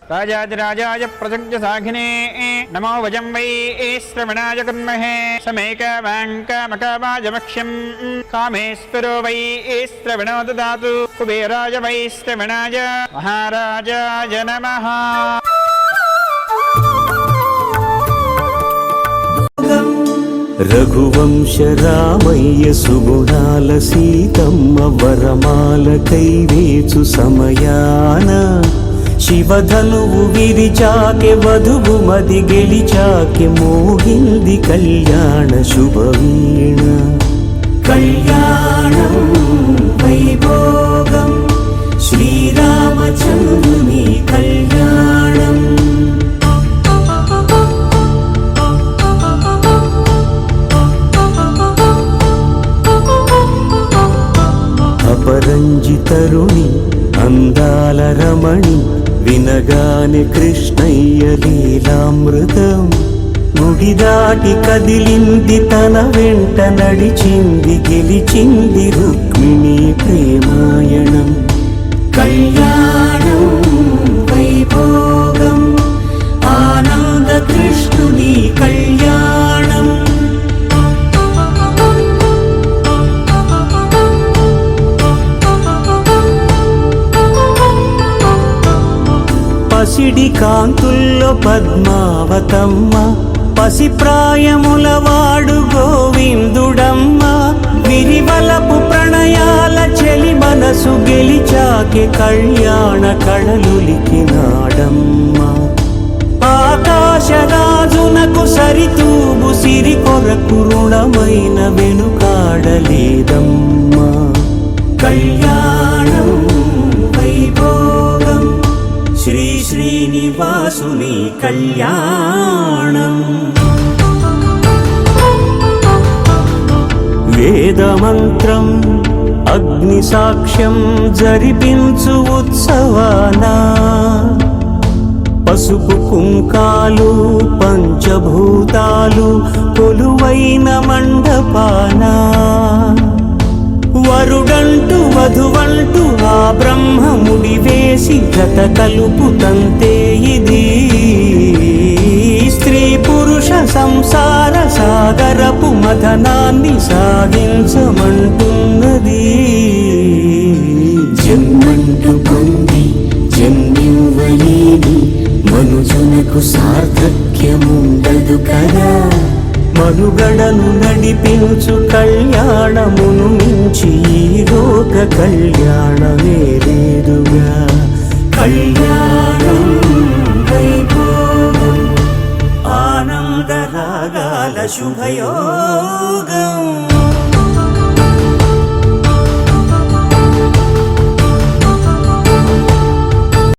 राजाधिराजाय प्रसज्य साघिने नमो वजं वै श्रवणाय कुर्महे समेकवाङ्कामकावाजमक्ष्यं कामेश्वरो वै श्रवणो ददातु कुबेराय वै श्रवणाय महाराजाय नमः। రఘువంశ రామయ్య సుగుణాల సీతమ్మ వరమాల కైవేచు సమయాన శివధనువు విరిచాకె వధువు మది గెలిచాకె మోగింది కళ్యాణ శుభవీణ కళ్యాణం వైభోగం శ్రీరామచంద్రుని కళ్యాణం అపరంజి తరుణి అందాల రమణి వినగానే కృష్ణయ్య లీలామృతం గుడి దాటి కదిలింది తన వెంట నడిచింది గెలిచింది రుక్మిణి ప్రేమాయణం కళ్యాణం వైభోగం ఆనంద కృష్ణుని కళ్యాణం పసిడి కాంతుల్లో పద్మావతమ్మ పసిప్రాయముల వాడు గోవిందుడమ్మ విరివలపు ప్రణయాల చెలి మనసు గెలిచాకె కళ్యాణ కళలులికినాడమ్మ ఆకాశరాజునకు సరితూబు సిరి కొరకు రుణమైన వెనుకాడలేదమ్మ కళ్యాణం వైభోగం శ్రీ శ్రీనివాసుని కళ్యాణం వేదమంత్రం అగ్ని సాక్ష్యం జరిపించు ఉత్సవాన పసుపు కుంకాలు పంచభూతాలు కొలువైన మండపాన వరుడంటూ వధువంటూ ఆ బ్రహ్మముడి వేసి జత కలుపుతంతే ఇది స్త్రీ పురుష సంసార సాగరపు మథనాన్ని సాగించమంటున్నది జన్మంటూ పొంది జన్మివ్వలేని మనుజునకు సార్థక్యముండదు కదా మనుగడను నడిపించు కళ్యాణమును మించి ఈ లోక కళ్యాణమే లేదుగా కళ్యాణం వైభోగం ఆనంద రాగాల శుభయోగం